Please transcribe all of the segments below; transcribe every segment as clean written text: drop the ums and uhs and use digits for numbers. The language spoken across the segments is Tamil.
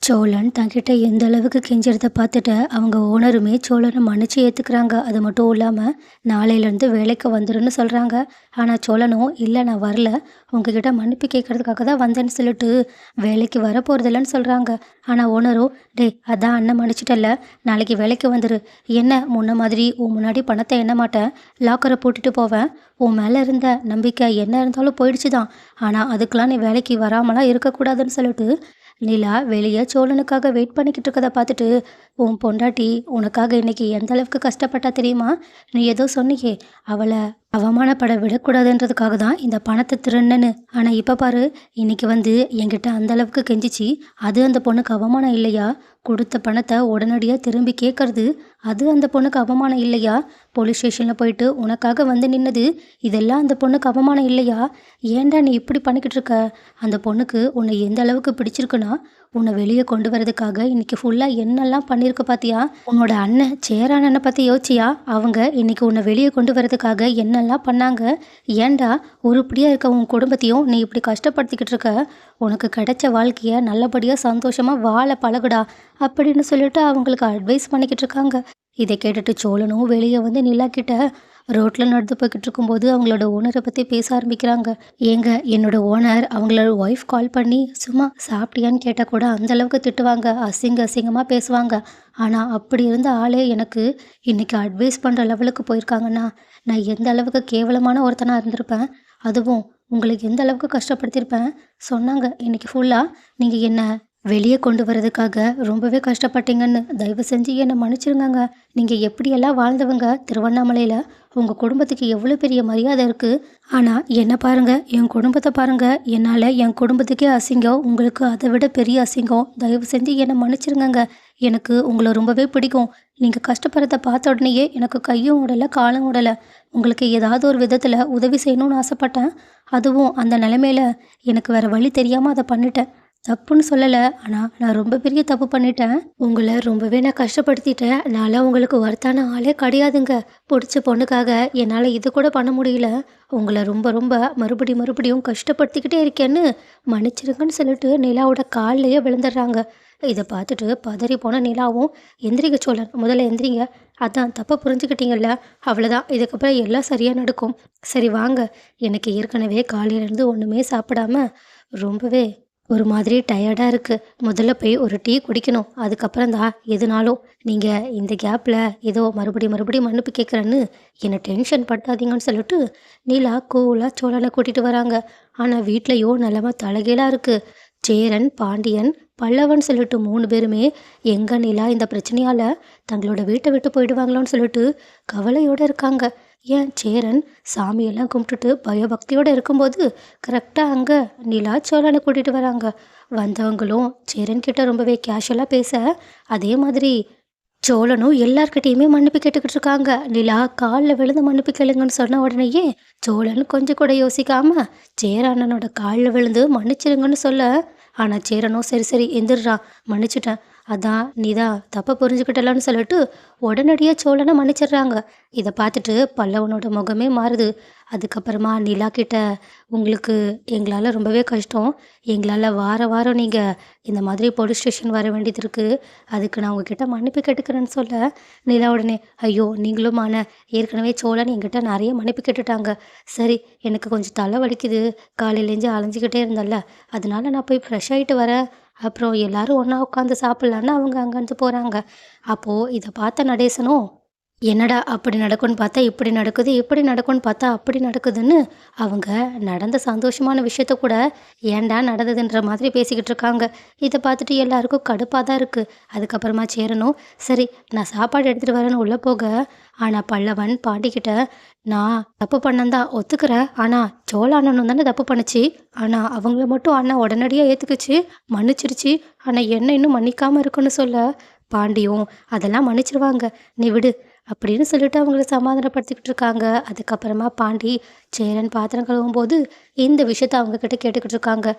சோழன் தன்கிட்ட எந்த அளவுக்கு கெஞ்சுறத பார்த்துட்டு அவங்க ஓனருமே சோழனை மன்னிச்சு ஏற்றுக்கிறாங்க. அது மட்டும் இல்லாமல் நாளையிலேருந்து வேலைக்கு வந்துருன்னு சொல்கிறாங்க. ஆனால் சோழனும் இல்லை நான் வரல, உங்ககிட்ட மன்னிப்பு கேட்கறதுக்காக தான் வந்தேன்னு சொல்லிட்டு வேலைக்கு வர போகிறதில்லன்னு சொல்கிறாங்க. ஆனால் ஓனரும் டேய் அதான் அண்ணன் மன்னிச்சிட்டல்ல, நாளைக்கு வேலைக்கு வந்துரு, என்ன முன்ன மாதிரி உன் முன்னாடி பணத்தை எண்ண மாட்டேன், லாக்கரை பூட்டிட்டு போவேன், உன் மேலே இருந்த நம்பிக்கை என்ன இருந்தாலும் போயிடுச்சு தான், ஆனால் அதுக்கெலாம் நீ வேலைக்கு வராமலாம் இருக்கக்கூடாதுன்னு சொல்லிட்டு நிலா வெளியே சோழனுக்காக வெயிட் பண்ணிக்கிட்டு இருக்கதை பார்த்துட்டு, உன் பொண்டாட்டி உனக்காக இன்னைக்கு எந்த அளவுக்கு கஷ்டப்பட்டா தெரியுமா? நீ ஏதோ சொன்னியே, அவளை அவமானப்பட விடக்கூடாதுன்றதுக்காக தான் இந்த பணத்தை திருண்ணன்னு. ஆனால் இப்போ பாரு, இன்னைக்கு வந்து என்கிட்ட அந்த அளவுக்கு கெஞ்சிச்சு, அது அந்த பொண்ணுக்கு அவமானம் இல்லையா? கொடுத்த பணத்தை உடனடியாக திரும்பி கேட்கறது அது அந்த பொண்ணுக்கு அவமானம் இல்லையா? போலீஸ் ஸ்டேஷனில் போயிட்டு உனக்காக வந்து நின்னது இதெல்லாம் அந்த பொண்ணுக்கு அவமானம் இல்லையா? ஏன்டா நீ இப்படி பண்ணிக்கிட்டு இருக்க? அந்த பொண்ணுக்கு உன்னை எந்த அளவுக்கு பிடிச்சிருக்குன்னா உன்னை வெளியே கொண்டு வரதுக்காக இன்னைக்கு ஃபுல்லாக என்னெல்லாம் பண்ணியிருக்க பார்த்தியா? உன்னோட அண்ணன் சேரானனை பற்றி யோசிச்சியா? அவங்க இன்னைக்கு உன்னை வெளியே கொண்டு வரதுக்காக என்னெல்லாம் பண்ணாங்க? ஏன்டா உருப்படியாக இருக்க உன் குடும்பத்தையும் நீ இப்படி கஷ்டப்படுத்திக்கிட்டு இருக்க? உனக்கு கிடைச்ச வாழ்க்கையை நல்லபடியாக சந்தோஷமாக வாழ பழகுடா அப்படின்னு சொல்லிட்டு அவங்களுக்கு அட்வைஸ் பண்ணிக்கிட்டு இருக்காங்க. இதை கேட்டுட்டு சோழனும் வெளியே வந்து நிலா கிட்ட ரோட்டில் நடந்து போய்கிட்டு இருக்கும்போது அவங்களோட ஓனரை பற்றி பேச ஆரம்பிக்கிறாங்க. ஏங்க, என்னோட ஓனர் அவங்களோட ஒய்ஃப் கால் பண்ணி சும்மா சாப்பிட்டியான்னு கேட்டால் கூட அந்தளவுக்கு திட்டுவாங்க, அசிங்கமாக பேசுவாங்க. ஆனால் அப்படி இருந்த ஆளே எனக்கு இன்றைக்கி அட்வைஸ் பண்ணுற லெவலுக்கு போயிருக்காங்கன்னா நான் எந்த அளவுக்கு கேவலமான ஒருத்தனாக இருந்திருப்பேன், அதுவும் உங்களுக்கு எந்த அளவுக்கு கஷ்டப்படுத்தியிருப்பேன். சொன்னாங்க இன்னைக்கு ஃபுல்லாக நீங்கள் என்ன வெளியே கொண்டு வரதுக்காக ரொம்பவே கஷ்டப்பட்டீங்கன்னு. தயவு செஞ்சு என்னை மன்னிச்சிருங்கங்க. நீங்கள் எப்படியெல்லாம் வாழ்ந்தவங்க திருவண்ணாமலையில், உங்கள் குடும்பத்துக்கு எவ்வளோ பெரிய மரியாதை இருக்குது. ஆனால் என்னை பாருங்கள், என் குடும்பத்தை பாருங்கள், என்னால் என் குடும்பத்துக்கே அசிங்கம், உங்களுக்கு அதை விட பெரிய அசிங்கம். தயவு செஞ்சு என்னை மன்னிச்சிருங்கங்க. எனக்கு உங்களை ரொம்பவே பிடிக்கும். நீங்கள் கஷ்டப்படுறத பார்த்த உடனேயே எனக்கு கையும் உடலை காலும் உடலை. உங்களுக்கு ஏதாவது ஒரு விதத்தில் உதவி செய்யணும்னு ஆசைப்பட்டேன். அதுவும் அந்த நிலைமையில எனக்கு வேறு வழி தெரியாமல் அதை பண்ணிட்டேன். தப்புன்னு சொல்லலை, ஆனால் நான் ரொம்ப பெரிய தப்பு பண்ணிட்டேன். உங்களை ரொம்பவே நான் கஷ்டப்படுத்திட்டேன். நான்லாம் உங்களுக்கு வர்த்தான ஆளே கிடையாதுங்க. பிடிச்ச பொண்ணுக்காக என்னால் இது கூட பண்ண முடியல. உங்களை ரொம்ப ரொம்ப மறுபடியும் கஷ்டப்படுத்திக்கிட்டே இருக்கேன்னு மன்னிச்சிருங்கன்னு சொல்லிட்டு நிலாவோட கால்லையே விழுந்துடுறாங்க. இதை பார்த்துட்டு பதறி போன நிலாவும், எந்திரிங்க சோழன், முதல்ல எந்திரிங்க, அதான் தப்பை புரிஞ்சுக்கிட்டீங்கல்ல, அவ்வளோதான், இதுக்கப்புறம் எல்லாம் சரியாக நடக்கும். சரி வாங்க, எனக்கு ஏற்கனவே காலையிலேருந்து ஒன்றுமே சாப்பிடாம ரொம்பவே ஒரு மாதிரி டயர்டாக இருக்குது. முதல்ல போய் ஒரு டீ குடிக்கணும், அதுக்கப்புறம் தான் எதுனாலும். நீங்கள் இந்த கேப்பில் ஏதோ மறுபடியும் மன்னிப்பு கேட்குறேன்னு என்னை டென்ஷன் படுத்தாதீங்கன்னு சொல்லிட்டு நீலா கூலாக சோழனை கூட்டிகிட்டு வராங்க. ஆனால் வீட்லேயோ நிலமை தலைகீழாக இருக்குது. சேரன், பாண்டியன், பல்லவன் சொல்லிட்டு 3 பேருமே எங்கே நிலா இந்த பிரச்சனையால் தங்களோட வீட்டை விட்டு போயிடுவாங்களோன்னு சொல்லிட்டு கவலையோடு இருக்காங்க. ஏன் சேரன் சாமியெல்லாம் கும்பிட்டுட்டு பயபக்தியோடு இருக்கும்போது கரெக்டாக அங்கே நிலா சோழனை கூட்டிகிட்டு வராங்க. வந்தவங்களும் சேரன் கிட்ட ரொம்பவே கேஷுவலாக பேச, அதே மாதிரி சோழனும் எல்லார்கிட்டையுமே மன்னிப்பு கேட்டுக்கிட்டு இருக்காங்க. நிலா காலில் விழுந்து மன்னிப்பு கேளுங்கன்னு சொன்ன உடனேயே சோழன் கொஞ்சம் கூட யோசிக்காம சேரண்ணனோட காலில் விழுந்து மன்னிச்சிருங்கன்னு சொல்ல, ஆனால் சேரனும் சரி எந்திர்றா, மன்னிச்சிட்டேன், அதான் நீதான் தப்பை புரிஞ்சுக்கிட்டலான்னு சொல்லிட்டு உடனடியாக சோழனை மன்னிச்சிடுறாங்க. இதை பார்த்துட்டு பல்லவனோட முகமே மாறுது. அதுக்கப்புறமா நிலா கிட்ட, உங்களுக்கு எங்களால் ரொம்பவே கஷ்டம், எங்களால் வாரம் நீங்கள் இந்த மாதிரி போலீஸ் ஸ்டேஷன் வர வேண்டியது இருக்குது, அதுக்கு நான் உங்ககிட்ட மன்னிப்பு கேட்டுக்கிறேன்னு சொல்ல, நிலா உடனே ஐயோ நீங்களுமான, ஏற்கனவே சோழன் என்கிட்ட நிறைய மன்னிப்பு கேட்டுட்டாங்க, சரி எனக்கு கொஞ்சம் தலை வலிக்குது, காலையிலேருந்து அலைஞ்சிக்கிட்டே இருந்தல்ல, அதனால நான் போய் ஃப்ரெஷ் ஆகிட்டு வரேன், அப்புறம் எல்லாரும் ஒன்றா உட்காந்து சாப்பிட்லான்னு அவங்க அங்கேருந்து போகிறாங்க. அப்போது இதை பார்த்த நடேசனும், என்னடா அப்படி நடக்கும்னு பார்த்தா இப்படி நடக்குது, இப்படி நடக்கும்னு பார்த்தா அப்படி நடக்குதுன்னு அவங்க நடந்த சந்தோஷமான விஷயத்த கூட ஏன்டா நடந்ததுன்ற மாதிரி பேசிக்கிட்டு இருக்காங்க. இதை பார்த்துட்டு எல்லாருக்கும் கடுப்பாக தான் இருக்குது. அதுக்கப்புறமா சேரனும் சரி நான் சாப்பாடு எடுத்துகிட்டு வரேன்னு உள்ளே போக, ஆனால் பல்லவன் பாண்டிக்கிட்ட, நான் தப்பு பண்ணந்தான் ஒத்துக்கிறேன், ஆனால் சோழ அண்ணனும் தானே தப்பு பண்ணுச்சு, ஆனால் அவங்கள மட்டும் அண்ணன் உடனடியாக ஏற்றுக்குச்சு, மன்னிச்சிருச்சு, ஆனால் என்ன இன்னும் மன்னிக்காமல் இருக்குன்னு சொல்ல, பாண்டியும் அதெல்லாம் மன்னிச்சிருவாங்க, நீ விடு அப்படின்னு சொல்லிட்டு அவங்கள சமாதானப்படுத்திக்கிட்டு இருக்காங்க. அதுக்கப்புறமா பாண்டி சேரன் பாத்திரம் கழுவும் போது இந்த விஷயத்த அவங்க கிட்ட கேட்டுக்கிட்டு இருக்காங்க.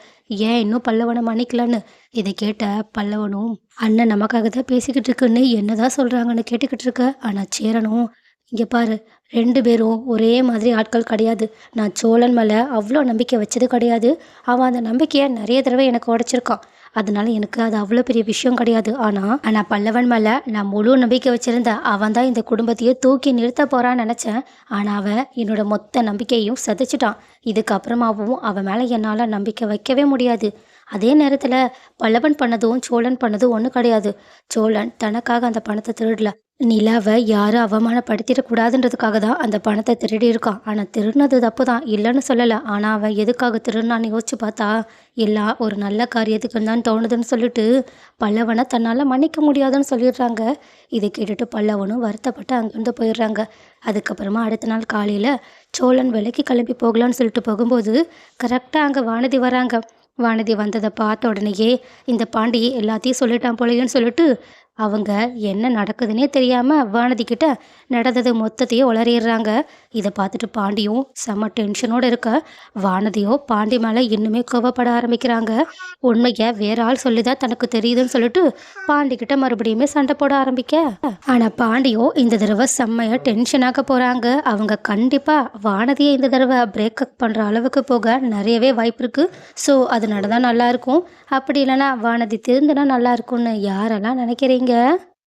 ஏன் இன்னும் பல்லவனை மன்னிக்கலன்னு. இதை கேட்ட பல்லவனும், அண்ணன் நமக்காக தான் பேசிக்கிட்டு இருக்குன்னு என்னதான் சொல்றாங்கன்னு கேட்டுக்கிட்டு இருக்க. ஆனால் சேரனும், இங்கே பாரு, 2 பேரும் ஒரே மாதிரி ஆட்கள் கிடையாது. நான் சோழன் மேலே அவ்வளோ நம்பிக்கை வச்சது கிடையாது. அவன் அந்த நம்பிக்கையை நிறைய தடவை எனக்கு உடைச்சிருக்கான். அதனால எனக்கு அது அவ்வளோ பெரிய விஷயம் கிடையாது. ஆனா பல்லவன் மேலே நான் முழு நம்பிக்கை வச்சுருந்தேன். அவன் தான் இந்த குடும்பத்தையே தூக்கி நிறுத்த போகிறான்னு நினச்சேன். ஆனால் அவன் என்னோட மொத்த நம்பிக்கையும் சிதைச்சிட்டான். இதுக்கப்புறமாவும் அவன் மேலே என்னால் நம்பிக்கை வைக்கவே முடியாது. அதே நேரத்தில் பல்லவன் பண்ணதும் சோழன் பண்ணதும் ஒன்றும் கிடையாது. சோழன் தனக்காக அந்த பணத்தை திருடல. நிலாவை யாரும் அவமானப்படுத்திடக்கூடாதுன்றதுக்காக தான் அந்த பணத்தை திருடி இருக்கான். ஆனால் திருடினது தப்பு தான், இல்லைன்னு சொல்லலை. ஆனால் அவன் எதுக்காக திருடினான்னு யோசிச்சு பார்த்தா எல்லாம் ஒரு நல்ல காரியத்துக்கு தான் தோணுதுன்னு சொல்லிட்டு பல்லவனை தன்னால் மன்னிக்க முடியாதுன்னு சொல்லிடுறாங்க. இதை கேட்டுட்டு பல்லவனும் வருத்தப்பட்டு அங்கேருந்து போயிடுறாங்க. அதுக்கப்புறமா அடுத்த நாள் காலையில் சோழன் வேலைக்கு கிளம்பி போகலான்னு சொல்லிட்டு போகும்போது கரெக்டாக அங்கே வானதி வராங்க. வானதி வந்ததை பார்த்த உடனேயே இந்த பாண்டி எல்லாத்தையும் சொல்லிட்டான் போலையன்னு சொல்லிட்டு அவங்க என்ன நடக்குதுன்னே தெரியாமல் வானதி கிட்ட நடந்தது மொத்தத்தையும் உளறிடுறாங்க. இதை பார்த்துட்டு பாண்டியும் செம்ம டென்ஷனோடு இருக்க, வானதியோ பாண்டி மேலே இன்னுமே கோவப்பட ஆரம்பிக்கிறாங்க. உண்மையை வேற ஆள் சொல்லிதான் தனக்கு தெரியுதுன்னு சொல்லிட்டு பாண்டி கிட்ட மறுபடியுமே சண்டை போட ஆரம்பிக்க, ஆனால் பாண்டியோ இந்த தடவை செம்மையாக டென்ஷனாக போகிறாங்க. அவங்க கண்டிப்பாக வானதியை இந்த தடவை பிரேக்கப் பண்ணுற அளவுக்கு போக நிறையவே வாய்ப்பு இருக்குது. ஸோ அது நடந்தால் நல்லாயிருக்கும். அப்படி இல்லைன்னா வானதி திருந்தினா நல்லா இருக்கும்னு யாரெல்லாம் நினைக்கிறீங்க?